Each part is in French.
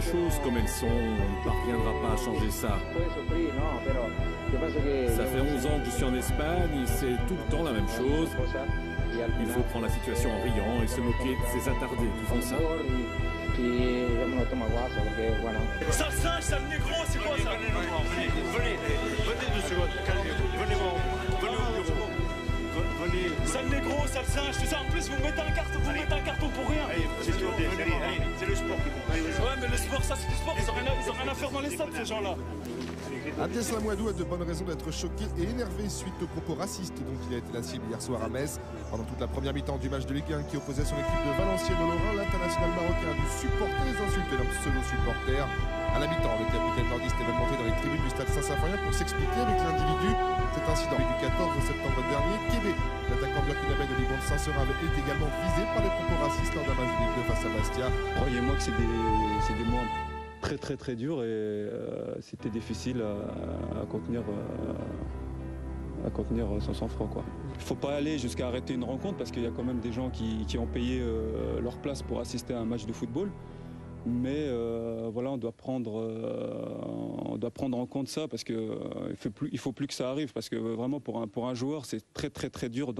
les choses comme elles sont, on ne parviendra pas à changer ça. Ça fait 11 ans que je suis en Espagne et c'est tout le temps la même chose. Il faut prendre la situation en riant et se moquer de ces attardés qui font ça. Sale singe, sale négro, c'est quoi ça? Venez 2 secondes, calmez-vous, venez voir, venez au bureau. Venez. Sale négro, sale singe, tout ça. En plus, vous mettez un carton pour rien. C'est le sport qui compte. Ouais, mais le sport, ça c'est du sport, ils ont rien à faire dans les stades, ces gens-là. Abdeslam Ouadou a de bonnes raisons d'être choqué et énervé suite aux propos racistes dont il a été la cible hier soir à Metz. Pendant toute la première mi-temps du match de Ligue 1 qui opposait son équipe de Valenciennes-Lorrain, l'international marocain a dû supporter les insultes d'un pseudo-supporter. À la mi-temps, le capitaine nordiste est même monté dans les tribunes du stade Saint-Symphorien pour s'expliquer avec l'individu. Cet incident du 14 septembre dernier, Kébé, l'attaquant burkinabé de Liban de Saint-Seurin, avait été également visé par les propos racistes lors d'un match de Ligue 2 face à Bastia. Croyez-moi que c'est des mots très dur et c'était difficile à contenir son sang-froid, quoi. Il ne faut pas aller jusqu'à arrêter une rencontre parce qu'il y a quand même des gens qui ont payé leur place pour assister à un match de football. Mais voilà, on doit prendre en compte ça parce qu'il ne faut plus que ça arrive parce que vraiment pour un joueur c'est très dur.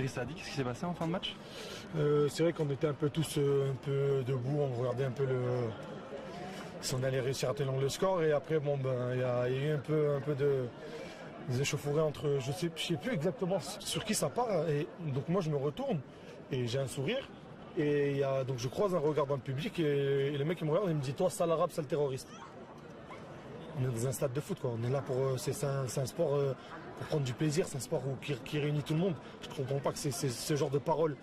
Sadi, qu'est-ce qui s'est passé en fin de match? C'est vrai qu'on était un peu tous debout, on regardait un peu si on allait réussir à tenir le score et après il y a eu un peu des échauffourées entre je sais plus exactement sur qui ça part et donc moi je me retourne et j'ai un sourire et donc je croise un regard dans le public et le mec il me regarde et il me dit toi sale arabe, sale terroriste. On est dans un stade de foot quoi, on est là pour c'est un sport pour prendre du plaisir, c'est un sport qui réunit tout le monde. Je ne comprends pas que ce genre de paroles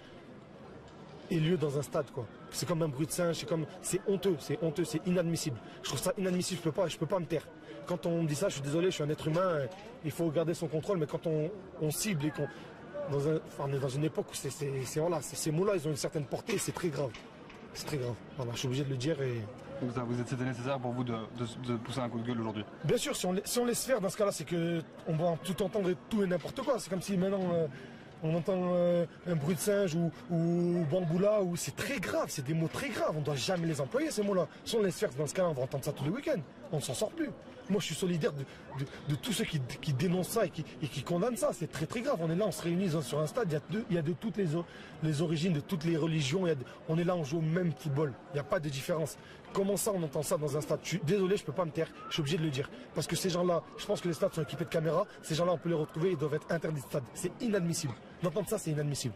ait lieu dans un stade quoi. C'est comme un bruit de singe, c'est honteux, c'est inadmissible. Je trouve ça inadmissible, je peux pas me taire. Quand on me dit ça, je suis désolé, je suis un être humain, il faut garder son contrôle, mais quand on cible et on est dans une époque où ces mots-là, ils ont une certaine portée, c'est très grave. C'est très grave. Voilà, je suis obligé de le dire et. Donc c'était nécessaire pour vous de pousser un coup de gueule aujourd'hui? Bien sûr, si on laisse faire dans ce cas-là, c'est qu'on va tout entendre et tout et n'importe quoi. C'est comme si maintenant on entend un bruit de singe ou bamboula, c'est très grave, c'est des mots très graves, on ne doit jamais les employer ces mots-là. Si on laisse faire dans ce cas-là, on va entendre ça tous les week-ends, on ne s'en sort plus. Moi je suis solidaire de tous ceux qui dénoncent ça et qui condamnent ça, c'est très grave. On est là, on se réunit sur un stade, il y a de toutes les origines, de toutes les religions, on est là, on joue au même football, il n'y a pas de différence. Comment ça on entend ça dans un stade? Je suis désolé, je ne peux pas me taire, je suis obligé de le dire. Parce que ces gens-là, je pense que les stades sont équipés de caméras, ces gens-là on peut les retrouver, ils doivent être interdits de stade. C'est inadmissible. D'entendre ça, c'est inadmissible.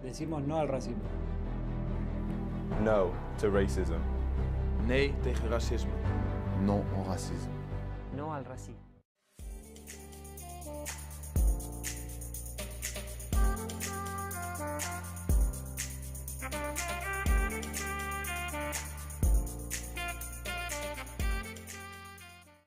Decimos no al racisme. No to racism. Nee tegen racisme. Non au racisme. No al racisme.